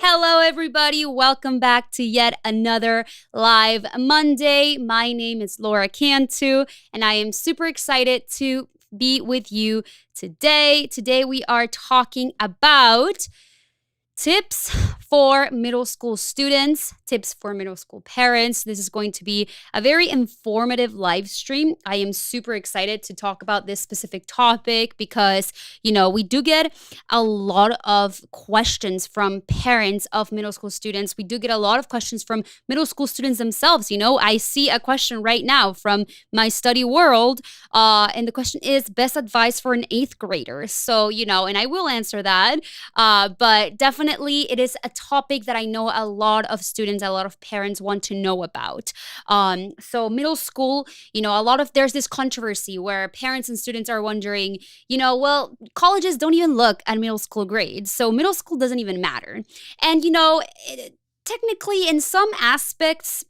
Hello, everybody. Welcome back to yet another Live Monday. My name is Laura Cantu, and I am super excited to be with you today. Today, we are talking about tips for middle school students, tips for middle school parents. This is going to be a very informative live stream. I am super excited to talk about this specific topic because, we do get a lot of questions from parents of middle school students. We do get a lot of questions from middle school students themselves. I see a question right now from my study world, and the question is best advice for an 8th grader. So, and I will answer that, but definitely it is a topic that I know a lot of students, a lot of parents want to know about. So middle school, there's this controversy where parents and students are wondering, well, colleges don't even look at middle school grades. So middle school doesn't even matter. And, technically in some aspects,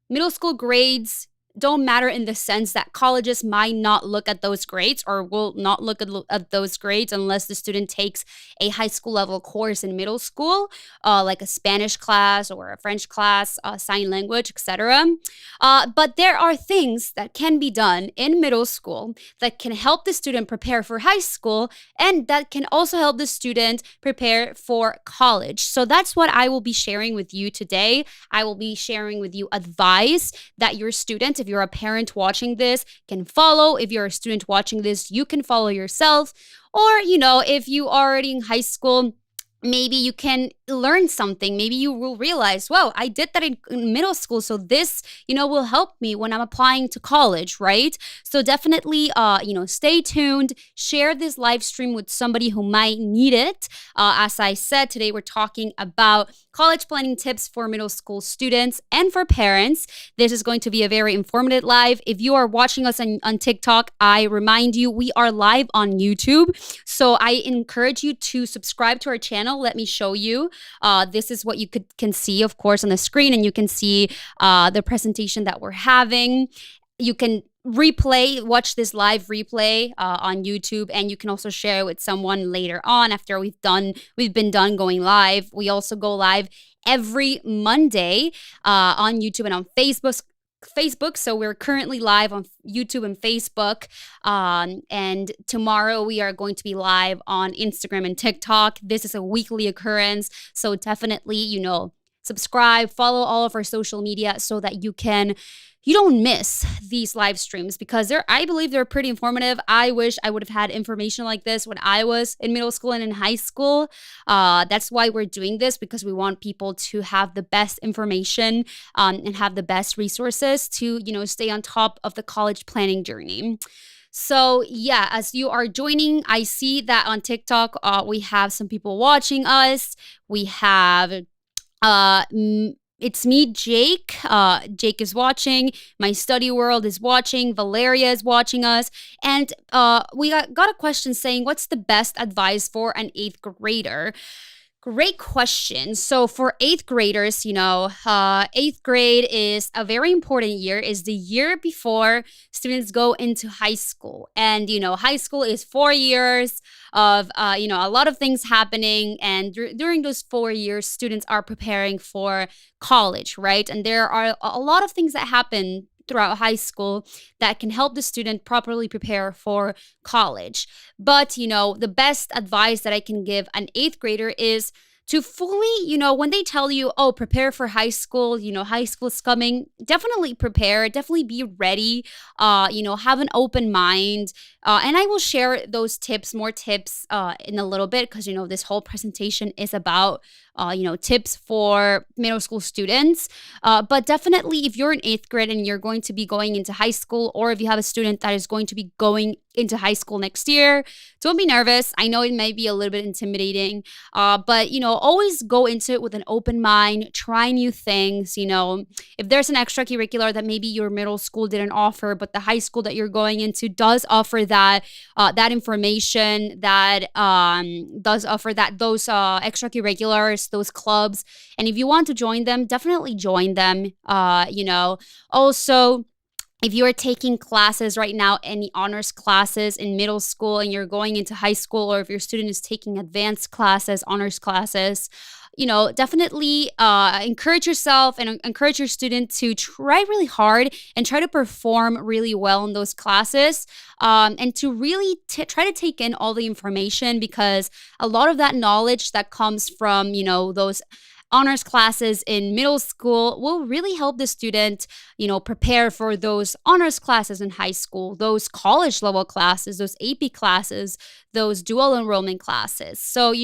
middle school grades don't matter in the sense that colleges might not look at those grades or will not look at those grades unless the student takes a high school level course in middle school, like a Spanish class or a French class, sign language, etc. But there are things that can be done in middle school that can help the student prepare for high school and that can also help the student prepare for college. So that's what I will be sharing with you today. I will be sharing with you advice that your student, if you're a parent watching this, can follow. If you're a student watching this, you can follow yourself. Or, if you are already in high school, maybe you can learn something. Maybe you will realize, wow, I did that in middle school. So this, will help me when I'm applying to college, right? So definitely, stay tuned. Share this live stream with somebody who might need it. As I said, today we're talking about college planning tips for middle school students and for parents. This is going to be a very informative live. If you are watching us on TikTok, I remind you, we are live on YouTube. So I encourage you to subscribe to our channel. Let me show you. This is what you can see, of course, on the screen, and you can see the presentation that we're having. You can watch this live replay on YouTube, and you can also share it with someone later on after we've been done going live. We also go live every Monday on YouTube and on Facebook. So we're currently live on YouTube and Facebook. And tomorrow we are going to be live on Instagram and TikTok. This is a weekly occurrence. So definitely, subscribe, follow all of our social media so that you don't miss these live streams because I believe they're pretty informative. I wish I would have had information like this when I was in middle school and in high school. That's why we're doing this, because we want people to have the best information and have the best resources to, stay on top of the college planning journey. So yeah, as you are joining, I see that on TikTok, we have some people watching us. We have it's me, Jake. Jake is watching. My study world is watching. Valeria is watching us. And we got a question saying, what's the best advice for an 8th grader? Great question. So for 8th graders, 8th grade is a very important year, is the year before students go into high school. And, high school is 4 years of, a lot of things happening. And during those 4 years, students are preparing for college, right? And there are a lot of things that happen throughout high school that can help the student properly prepare for college. But, the best advice that I can give an 8th grader is to fully, when they tell you, oh, prepare for high school, high school is coming, definitely prepare, definitely be ready, have an open mind. And I will share those more tips in a little bit because, this whole presentation is about, tips for middle school students. But definitely if you're in 8th grade and you're going to be going into high school, or if you have a student that is going to be going into high school next year, don't be nervous. I know it may be a little bit intimidating, but, always go into it with an open mind, try new things. If there's an extracurricular that maybe your middle school didn't offer, but the high school that you're going into does offer that information, that does offer those extracurriculars, those clubs. And if you want to join them, definitely join them. Also, if you are taking classes right now, any honors classes in middle school and you're going into high school, or if your student is taking advanced classes, honors classes, definitely encourage yourself and encourage your student to try really hard and try to perform really well in those classes, and to really try to take in all the information, because a lot of that knowledge that comes from, those honors classes in middle school will really help the student, prepare for those honors classes in high school, those college level classes, those AP classes, those dual enrollment classes. So,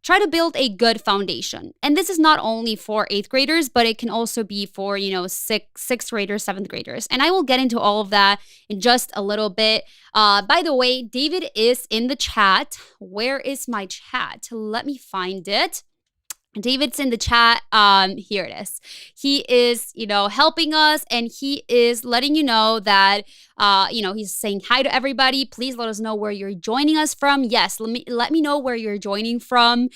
try to build a good foundation. And this is not only for eighth graders, but it can also be for, sixth graders, seventh graders. And I will get into all of that in just a little bit. By the way, David is in the chat. Where is my chat? Let me find it. David's in the chat. Here it is. He is, helping us, and he is letting you know that, he's saying hi to everybody. Please let us know where you're joining us from. Yes, let me know where you're joining from,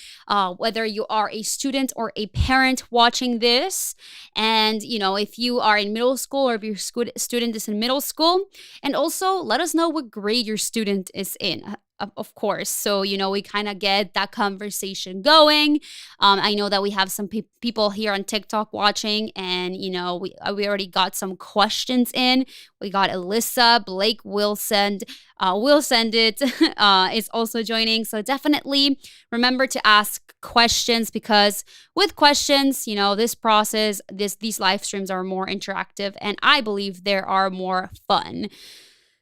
whether you are a student or a parent watching this. And, if you are in middle school or if your student is in middle school. And also let us know what grade your student is in. Of course. So, we kind of get that conversation going. I know that we have some people here on TikTok watching, and, we already got some questions in. We got Alyssa, Blake Wilson, will send it, is also joining. So definitely remember to ask questions, because with questions, this process, these live streams are more interactive, and I believe they are more fun.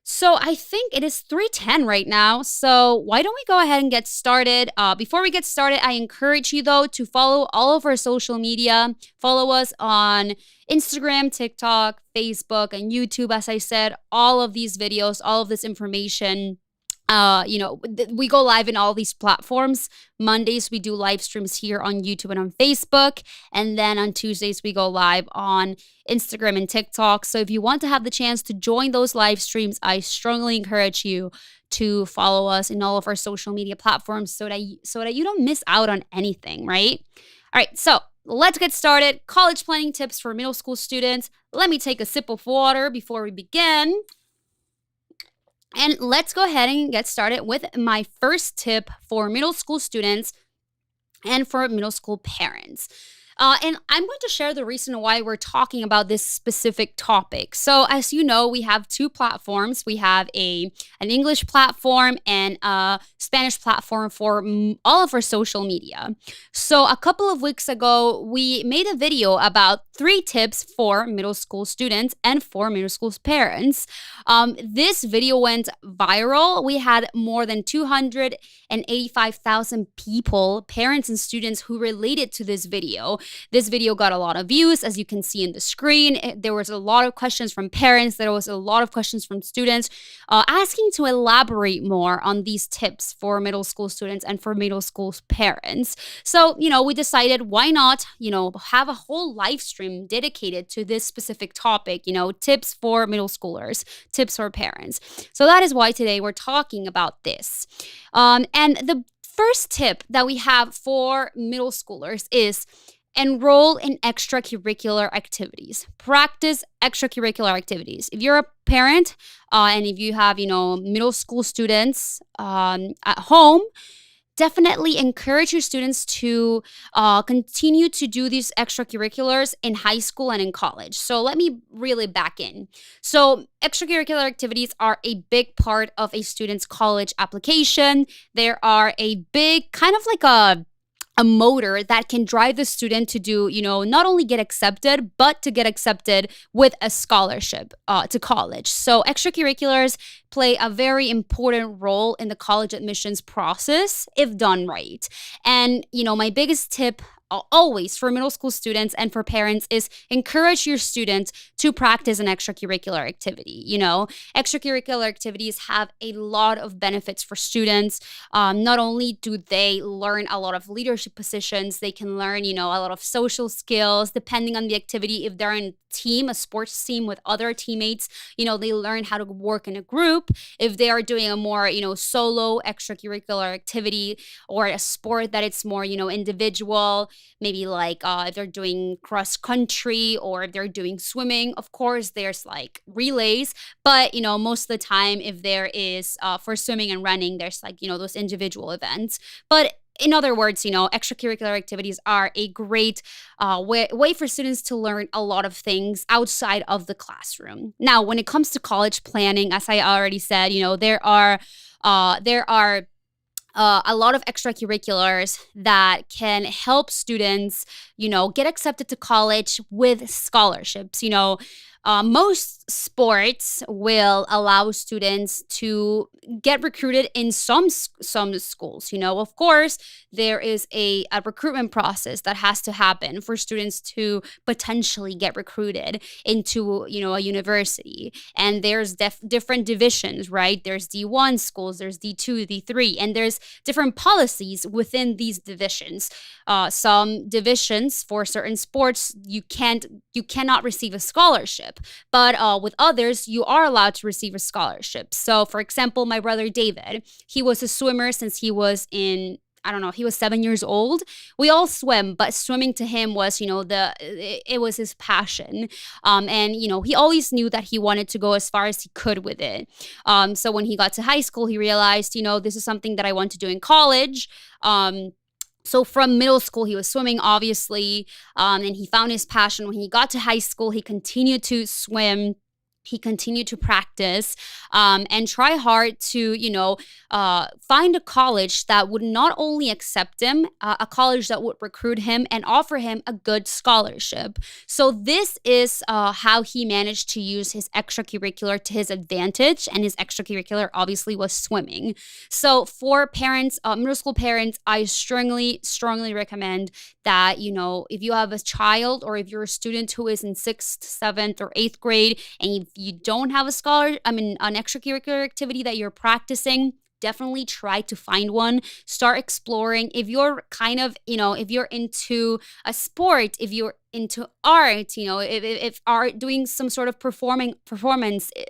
So I think it is 3:10 right now. So why don't we go ahead and get started? Before we get started, I encourage you, though, to follow all of our social media. Follow us on Instagram, TikTok, Facebook, and YouTube. As I said, all of these videos, all of this information, we go live in all these platforms. Mondays, we do live streams here on YouTube and on Facebook. And then on Tuesdays, we go live on Instagram and TikTok. So if you want to have the chance to join those live streams, I strongly encourage you to follow us in all of our social media platforms so that you don't miss out on anything, right? All right, so let's get started. College planning tips for middle school students. Let me take a sip of water before we begin. And let's go ahead and get started with my first tip for middle school students and for middle school parents. And I'm going to share the reason why we're talking about this specific topic. So as you know, we have two platforms. We have an English platform and a Spanish platform for all of our social media. So a couple of weeks ago, we made a video about 3 tips for middle school students and for middle school parents. This video went viral. We had more than 285,000 people, parents and students, who related to this video. This video got a lot of views, as you can see in the screen. There was a lot of questions from parents. There was a lot of questions from students asking to elaborate more on these tips for middle school students and for middle school parents. So, we decided, why not, have a whole live stream dedicated to this specific topic, tips for middle schoolers, tips for parents. So that is why today we're talking about this. And the first tip that we have for middle schoolers is enroll in extracurricular activities. Practice extracurricular activities. If you're a parent and if you have, middle school students at home, definitely encourage your students to continue to do these extracurriculars in high school and in college. So let me reel it back in. So extracurricular activities are a big part of a student's college application. There are a big kind of like a motor that can drive the student to do, not only get accepted, but to get accepted with a scholarship to college. So extracurriculars play a very important role in the college admissions process if done right. And, my biggest tip always for middle school students and for parents is encourage your students to practice an extracurricular activity. Extracurricular activities have a lot of benefits for students. Not only do they learn a lot of leadership positions, they can learn, a lot of social skills depending on the activity. If they're in team, a sports team with other teammates, they learn how to work in a group. If they are doing a more, solo extracurricular activity or a sport that it's more, individual, maybe like if they're doing cross country or if they're doing swimming, of course, there's like relays. But, most of the time, if there is for swimming and running, there's like, those individual events. But in other words, extracurricular activities are a great way for students to learn a lot of things outside of the classroom. Now, when it comes to college planning, as I already said, there are a lot of extracurriculars that can help students, get accepted to college with scholarships. Most sports will allow students to get recruited in some schools. Of course, there is a recruitment process that has to happen for students to potentially get recruited into, a university. And there's different divisions, right? There's D1 schools, there's D2, D3, and there's different policies within these divisions. Some divisions for certain sports, you cannot receive a scholarship. But with others, you are allowed to receive a scholarship. So, for example, my brother David, he was a swimmer since he was he was 7 years old. We all swim, but swimming to him was, it was his passion. And he always knew that he wanted to go as far as he could with it. So when he got to high school, he realized, this is something that I want to do in college. So from middle school, he was swimming, obviously, and he found his passion. When he got to high school, he continued to swim. He continued to practice and try hard to, find a college that would not only accept him, a college that would recruit him and offer him a good scholarship. So this is how he managed to use his extracurricular to his advantage. And his extracurricular obviously was swimming. So for parents, middle school parents, I strongly, strongly recommend that, if you have a child or if you're a student who is in 6th, 7th, or 8th grade and you don't have an extracurricular activity that you're practicing, definitely try to find one. Start exploring. If you're if you're into a sport, if you're into art, if art, doing some sort of performing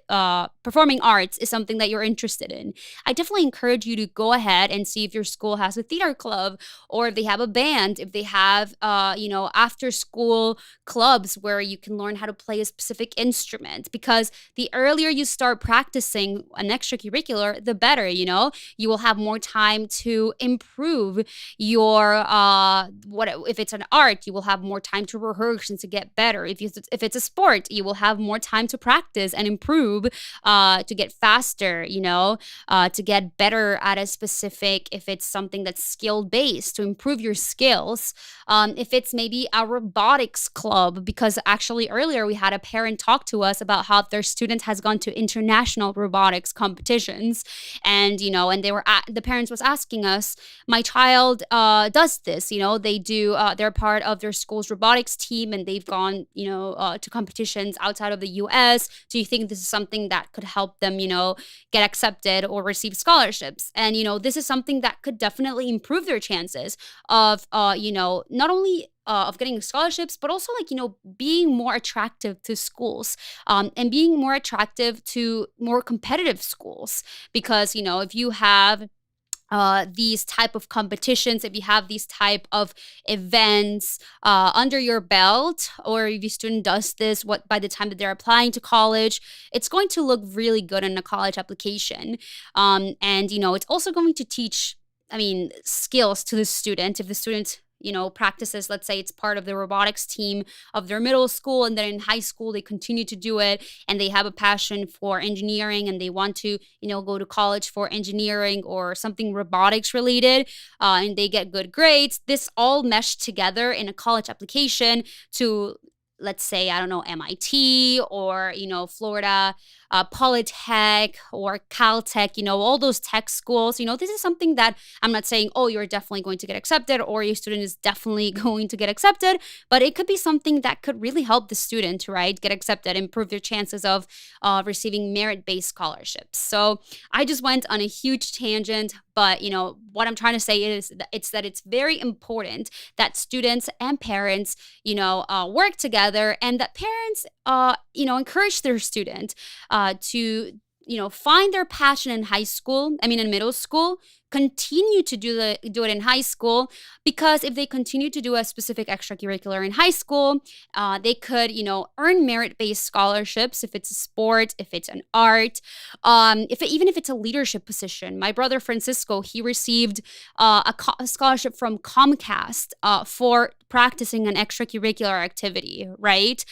arts is something that you're interested in, I definitely encourage you to go ahead and see if your school has a theater club, or if they have a band, if they have after school clubs where you can learn how to play a specific instrument. Because the earlier you start practicing an extracurricular, the better. You will have more time to improve your if it's an art, you will have more time to rehearse and to get better. If it's a sport, you will have more time to practice and improve, to get faster, to get better at a specific, if it's something that's skill based, to improve your skills. If it's maybe a robotics club, because actually earlier we had a parent talk to us about how their student has gone to international robotics competitions, and the parents was asking us, my child does this, they do, they're part of their school's robotics team, and they've gone, to competitions outside of the US. Do you think this is something that could help them, get accepted or receive scholarships? And, this is something that could definitely improve their chances of, not only of getting scholarships, but also being more attractive to schools, and being more attractive to more competitive schools. Because, if you have these type of competitions, if you have these type of events under your belt, or if your student does this by the time that they're applying to college, it's going to look really good in a college application. And it's also going to teach skills to the student. If the student practices, let's say it's part of the robotics team of their middle school, and then in high school they continue to do it, and they have a passion for engineering, and they want to go to college for engineering or something robotics related, and they get good grades. This all meshed together in a college application to, let's say, I don't know, MIT or, Florida Polytech or Caltech, all those tech schools. This is something that I'm not saying, oh, you're definitely going to get accepted or your student is definitely going to get accepted, but it could be something that could really help the student, right, get accepted, improve their chances of receiving merit-based scholarships. So I just went on a huge tangent, but, what I'm trying to say is that it's very important that students and parents, work together, and that parents, encourage their student to find their passion in in middle school, continue to do it in high school, because if they continue to do a specific extracurricular in high school, they could, earn merit-based scholarships if it's a sport, if it's an art, even if it's a leadership position. My brother Francisco, he received a scholarship from Comcast for practicing an extracurricular activity, right?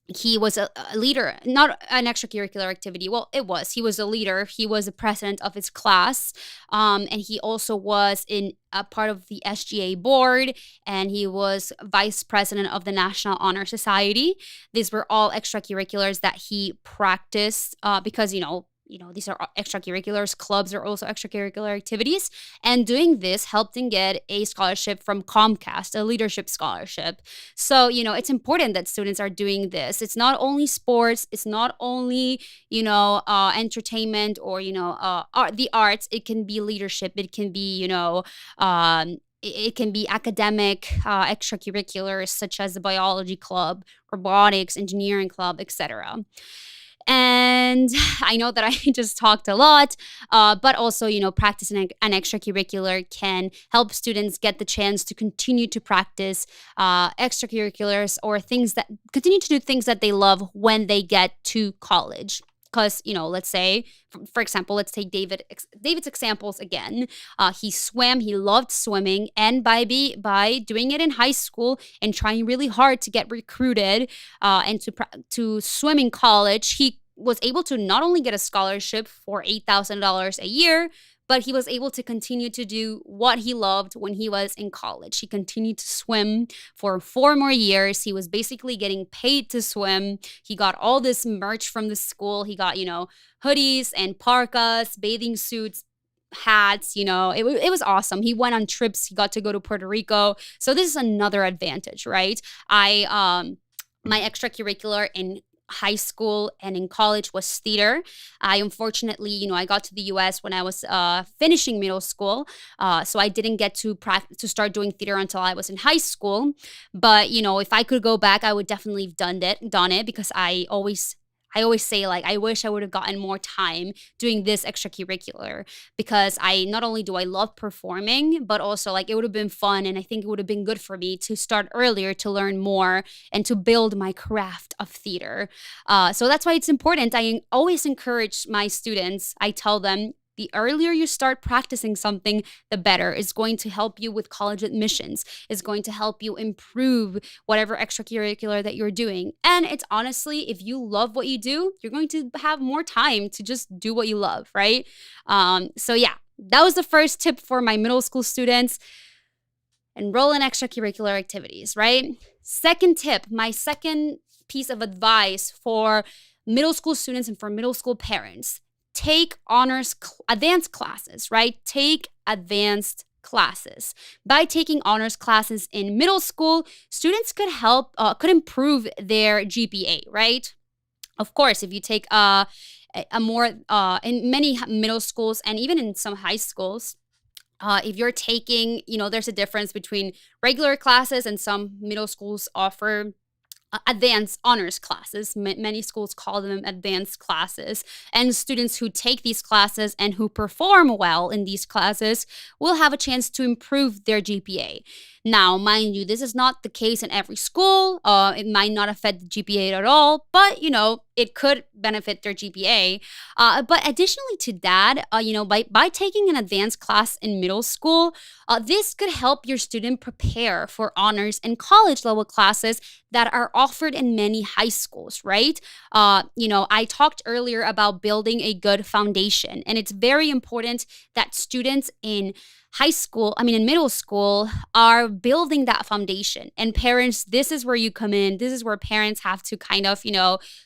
He was a leader, not an extracurricular activity. Well, he was a leader. He was a president of his class. And he also was in a part of the SGA board, and he was vice president of the National Honor Society. These were all extracurriculars that he practiced because, these are extracurriculars. Clubs are also extracurricular activities. And doing this helped him get a scholarship from Comcast, a leadership scholarship. So, it's important that students are doing this. It's not only sports. It's not only, entertainment or, the arts. It can be leadership. It can be, it can be academic extracurriculars such as the biology club, robotics, engineering club, etc. And I know that I just talked a lot, but also, practicing an extracurricular can help students get the chance to continue to practice extracurriculars or continue to do things that they love when they get to college. Because, let's say, for example, let's take David's examples again. He swam, he loved swimming, and by doing it in high school and trying really hard to get recruited and to swim in college, he was able to not only get a scholarship for $8,000 a year, but he was able to continue to do what he loved when he was in college. He continued to swim for 4 more years. He was basically getting paid to swim. He got all this merch from the school. He got, hoodies and parkas, bathing suits, hats, it was awesome. He went on trips. He got to go to Puerto Rico. So this is another advantage, right? My extracurricular in high school and in college was theater. I unfortunately, I got to the US when I was finishing middle school. So I didn't get to start doing theater until I was in high school. But, if I could go back, I would definitely have done it because I always say, I wish I would have gotten more time doing this extracurricular, because not only do I love performing, but also it would have been fun. And I think it would have been good for me to start earlier to learn more and to build my craft of theater. So that's why it's important. I always encourage my students. I tell them, the earlier you start practicing something, the better. It's going to help you with college admissions. It's going to help you improve whatever extracurricular that you're doing. And it's honestly, if you love what you do, you're going to have more time to just do what you love, right? So yeah, that was the first tip for my middle school students. Enroll in extracurricular activities, right? Second tip, my second piece of advice for middle school students and for middle school parents: take advanced classes, right? Take advanced classes. By taking honors classes in middle school, students could improve their GPA, right? Of course, if you take a more in many middle schools and even in some high schools, if you're taking, there's a difference between regular classes, and some middle schools offer advanced honors classes. Many schools call them advanced classes. And students who take these classes and who perform well in these classes will have a chance to improve their GPA. Now, mind you, this is not the case in every school. It might not affect the GPA at all, but, it could benefit their GPA. But additionally to that, by taking an advanced class in middle school, this could help your student prepare for honors and college level classes that are offered in many high schools, right? I talked earlier about building a good foundation, and it's very important that students in middle school are building that foundation. And parents, this is where you come in. This is where parents have to kind of,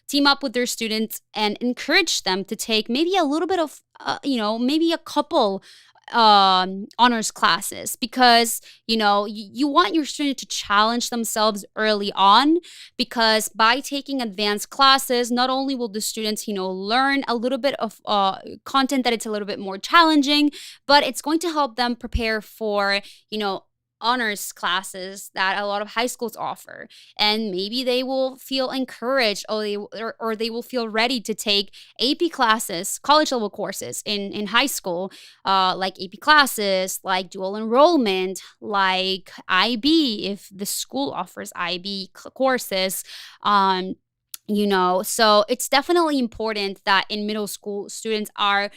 team up with their students and encourage them to take maybe a little bit of, maybe a couple honors classes, because you want your student to challenge themselves early on, because by taking advanced classes, not only will the students learn a little bit of content that it's a little bit more challenging, but it's going to help them prepare for honors classes that a lot of high schools offer, and maybe they will feel encouraged, or they will feel ready to take AP classes, college level courses in high school, like AP classes, like dual enrollment, like IB if the school offers IB courses. So it's definitely important that in middle school students are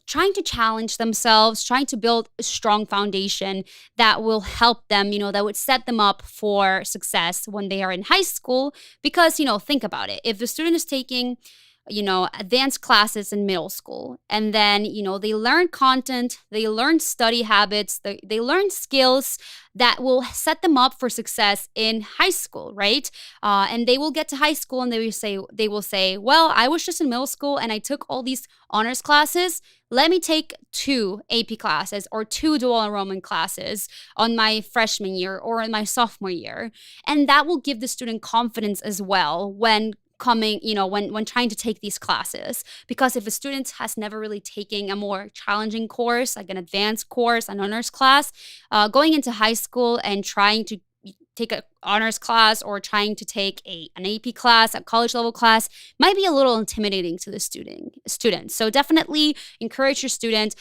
trying to challenge themselves, trying to build a strong foundation that will help them, that would set them up for success when they are in high school. Because, think about it. If the student is taking advanced classes in middle school. And then, they learn content, they learn study habits, they learn skills that will set them up for success in high school, right? And they will get to high school and they will say, well, I was just in middle school and I took all these honors classes. Let me take 2 AP classes or 2 dual enrollment classes on my freshman year or in my sophomore year. And that will give the student confidence as well when when trying to take these classes. Because if a student has never really taken a more challenging course, like an advanced course, an honors class, going into high school and trying to take an honors class or trying to take an AP class, a college level class, might be a little intimidating to the students. So definitely encourage your students,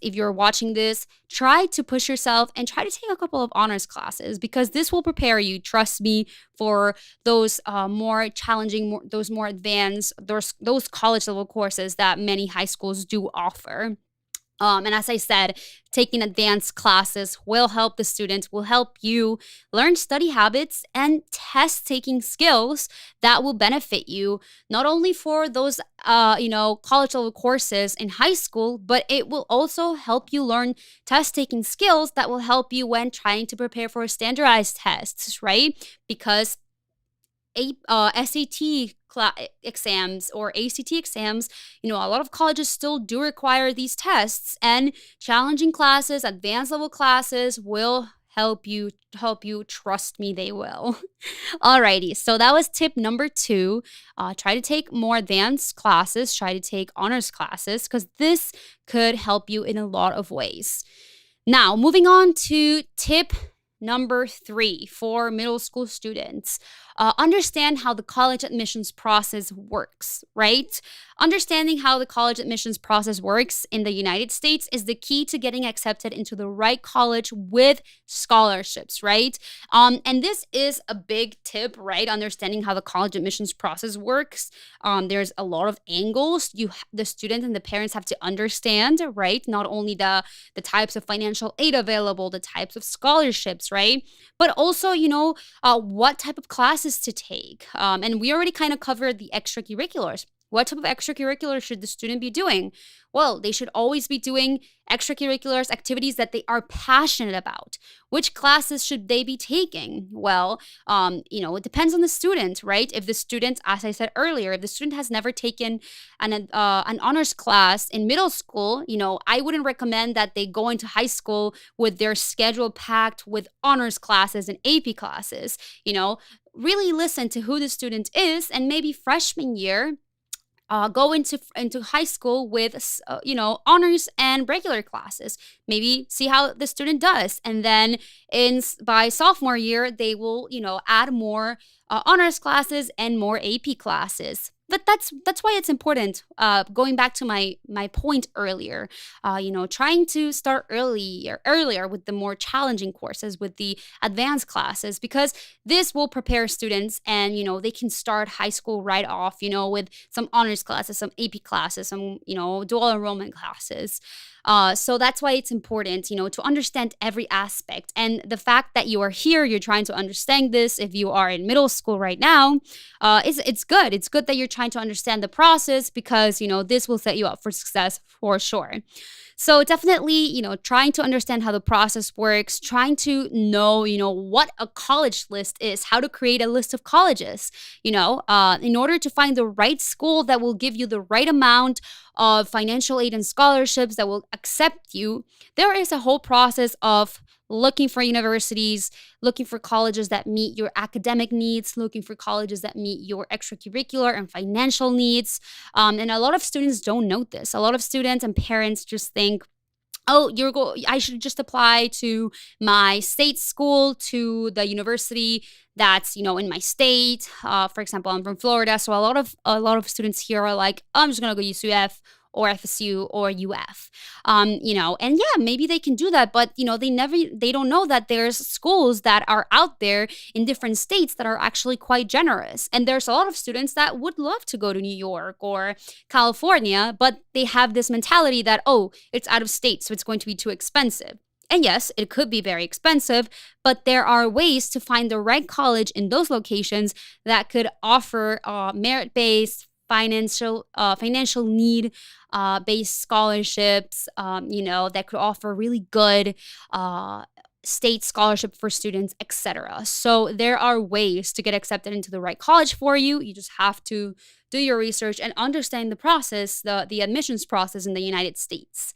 if you're watching this, try to push yourself and try to take a couple of honors classes, because this will prepare you, trust me, for those more challenging, those more advanced, those college level courses that many high schools do offer. And as I said, taking advanced classes will help the students, will help you learn study habits and test taking skills that will benefit you, not only for those, college level courses in high school, but it will also help you learn test taking skills that will help you when trying to prepare for standardized tests, right? Because SAT exams or ACT exams, a lot of colleges still do require these tests, and challenging classes, advanced level classes will help you. Trust me, they will. Alrighty, so that was tip number 2. Try to take more advanced classes, try to take honors classes, because this could help you in a lot of ways. Now, moving on to tip number 3 for middle school students. Understand how the college admissions process works, right? Understanding how the college admissions process works in the United States is the key to getting accepted into the right college with scholarships, right? And this is a big tip, right? Understanding how the college admissions process works. There's a lot of angles the student and the parents have to understand, right? Not only the types of financial aid available, the types of scholarships, right? But also, what type of classes to take. And we already kind of covered the extracurriculars. What type of extracurriculars should the student be doing? Well, they should always be doing extracurriculars, activities that they are passionate about. Which classes should they be taking? Well, it depends on the student, right? If the student, as I said earlier, if the student has never taken an honors class in middle school, I wouldn't recommend that they go into high school with their schedule packed with honors classes and AP classes. Really listen to who the student is, and maybe freshman year, go into high school with honors and regular classes. Maybe see how the student does, and then by sophomore year they will add more honors classes and more AP classes. But that's why it's important. Going back to my point earlier, trying to start earlier with the more challenging courses, with the advanced classes, because this will prepare students, and they can start high school right off, with some honors classes, some AP classes, some dual enrollment classes. So that's why it's important, to understand every aspect. And the fact that you are here, you're trying to understand this. If you are in middle school right now, it's good. It's good that you're trying to understand the process, because, this will set you up for success for sure. So definitely, trying to understand how the process works, trying to know, what a college list is, how to create a list of colleges, in order to find the right school that will give you the right amount of financial aid and scholarships that will accept you. There is a whole process of looking for universities, looking for colleges that meet your academic needs, looking for colleges that meet your extracurricular and financial needs. And a lot of students don't know this. A lot of students and parents just think, oh, I should just apply to my state school, to the university that's, in my state. For example, I'm from Florida, so a lot of students here are like, oh, I'm just gonna go UCF or FSU or UF. And yeah, maybe they can do that, but they don't know that there's schools that are out there in different states that are actually quite generous. And there's a lot of students that would love to go to New York or California, but they have this mentality that, oh, it's out of state, so it's going to be too expensive. And yes, it could be very expensive, but there are ways to find the right college in those locations that could offer merit-based financial need based scholarships, that could offer really good state scholarship for students, etc. So there are ways to get accepted into the right college for you. You just have to do your research and understand the process, the admissions process in the United States.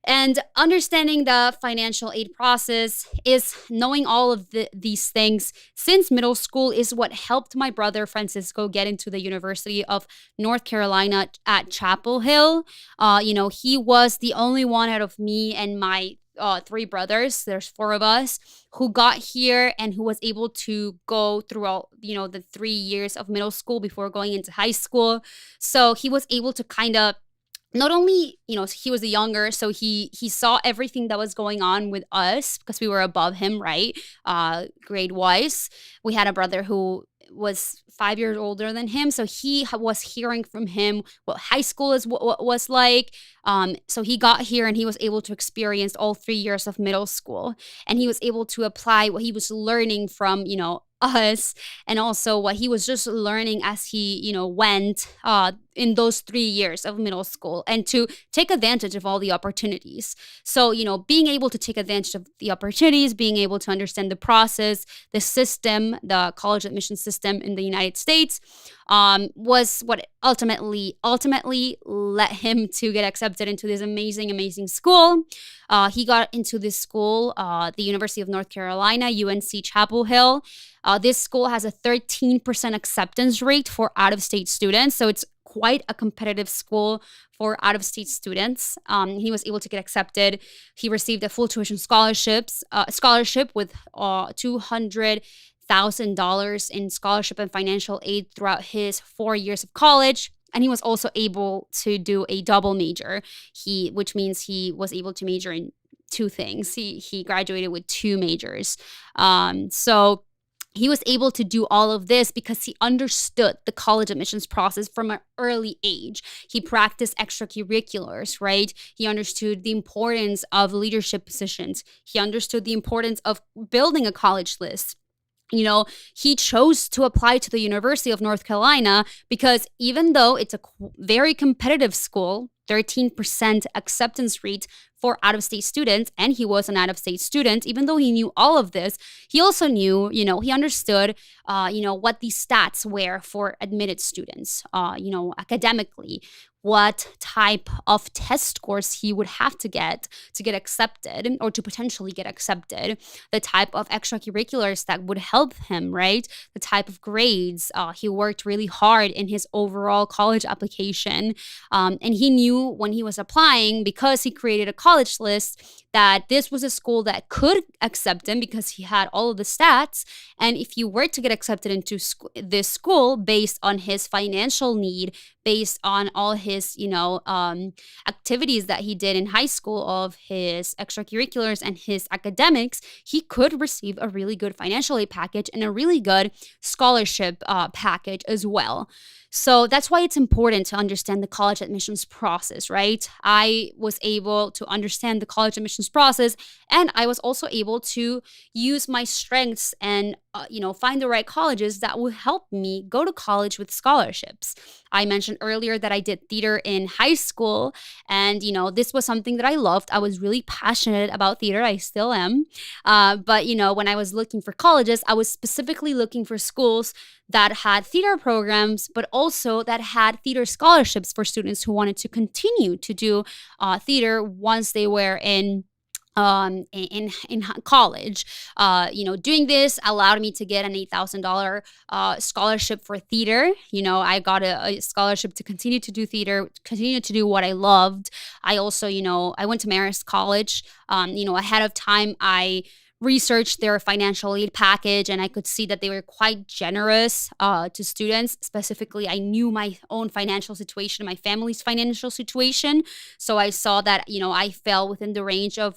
And understanding the financial aid process is knowing all of these things since middle school is what helped my brother Francisco get into the University of North Carolina at Chapel Hill. He was the only one out of me and my three brothers, there's four of us, who got here and who was able to go through all, the 3 years of middle school before going into high school. So he was able to kind of not only, he was the younger, so he saw everything that was going on with us because we were above him, right? Grade wise. We had a brother who was 5 years older than him, so he was hearing from him what high school was like. So he got here and he was able to experience all 3 years of middle school, and he was able to apply what he was learning from, us, and also what he was just learning as he, went in those 3 years of middle school, and to take advantage of all the opportunities. So, being able to take advantage of the opportunities, being able to understand the process, the system, the college admission system in the United States, was what ultimately led him to get accepted into this amazing school. He got into this school, the University of North Carolina, UNC Chapel Hill. This school has a 13% acceptance rate for out-of-state students, so it's quite a competitive school for out-of-state students. He was able to get accepted. He received a full tuition scholarship with $200,000 in scholarship and financial aid throughout his 4 years of college. And he was also able to do a double major, which means he was able to major in two things. He graduated with two majors. So he was able to do all of this because he understood the college admissions process from an early age. He practiced extracurriculars, right? He understood the importance of leadership positions. He understood the importance of building a college list. He chose to apply to the University of North Carolina because even though it's a very competitive school, 13% acceptance rate for out-of-state students, and he was an out-of-state student, even though he knew all of this, he also knew, he understood, what these stats were for admitted students, academically, what type of test scores he would have to get accepted or to potentially get accepted, the type of extracurriculars that would help him, right? The type of grades. He worked really hard in his overall college application. And he knew when he was applying, because he created a college list, that this was a school that could accept him because he had all of the stats. And if you were to get accepted into this school based on his financial need, based on all his, activities that he did in high school, of his extracurriculars and his academics, he could receive a really good financial aid package and a really good scholarship package as well. So that's why it's important to understand the college admissions process, right? I was able to understand the college admissions process, and I was also able to use my strengths and find the right colleges that will help me go to college with scholarships. I mentioned earlier that I did theater in high school, and this was something that I loved. I was really passionate about theater. I still am. But when I was looking for colleges, I was specifically looking for schools that had theater programs, but also that had theater scholarships for students who wanted to continue to do theater once they were in in college. Doing this allowed me to get an $8,000 scholarship for theater. I got a scholarship to continue to do theater, continue to do what I loved. I also, I went to Marist College. Ahead of time, I researched their financial aid package, and I could see that they were quite generous to students. Specifically, I knew my own financial situation, my family's financial situation. So I saw that, I fell within the range of,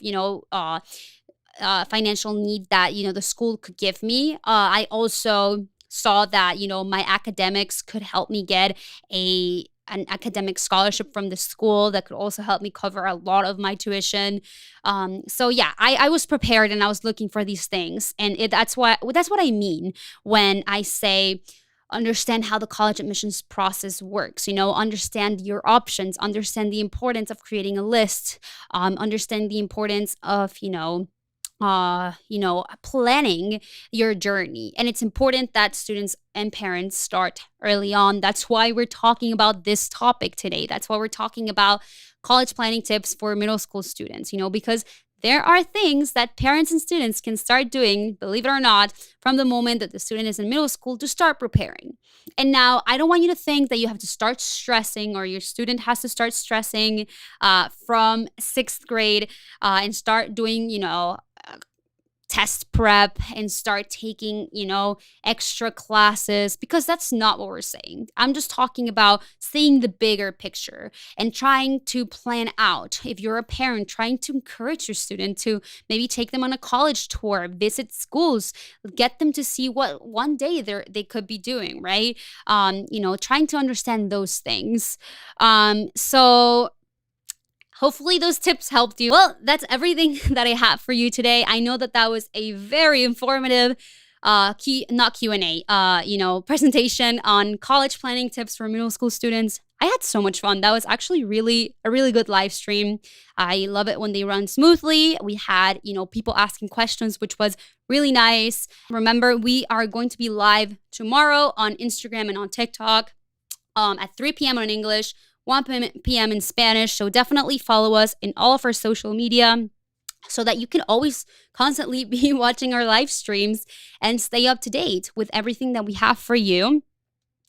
financial need that, the school could give me. I also saw that, my academics could help me get an academic scholarship from the school that could also help me cover a lot of my tuition. So yeah, I was prepared and I was looking for these things, and that's what I mean when I say understand how the college admissions process works. Understand your options, understand the importance of creating a list, understand the importance of planning your journey. And it's important that students and parents start early on. That's why we're talking about this topic today. That's why we're talking about college planning tips for middle school students, because there are things that parents and students can start doing, believe it or not, from the moment that the student is in middle school to start preparing. And now, I don't want you to think that you have to start stressing or your student has to start stressing from sixth grade and start doing, test prep and start taking, extra classes, because that's not what we're saying. I'm just talking about seeing the bigger picture and trying to plan out. If you're a parent, trying to encourage your student to maybe take them on a college tour, visit schools, get them to see what one day they could be doing, right? Trying to understand those things. So hopefully those tips helped you. Well, that's everything that I have for you today. I know that was a very informative presentation on college planning tips for middle school students. I had so much fun. That was actually a really good live stream. I love it when they run smoothly. We had, people asking questions, which was really nice. Remember, we are going to be live tomorrow on Instagram and on TikTok at 3 p.m. in English, 1 p.m. in Spanish. So definitely follow us in all of our social media so that you can always constantly be watching our live streams and stay up to date with everything that we have for you.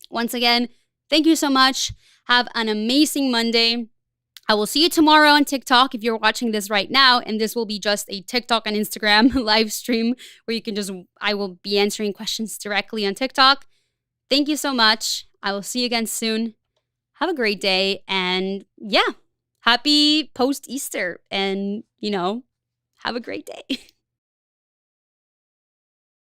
Once again, thank you so much. Have an amazing Monday. I will see you tomorrow on TikTok if you're watching this right now. And this will be just a TikTok and Instagram live stream where I will be answering questions directly on TikTok. Thank you so much. I will see you again soon. Have a great day, and happy post-Easter, and, have a great day.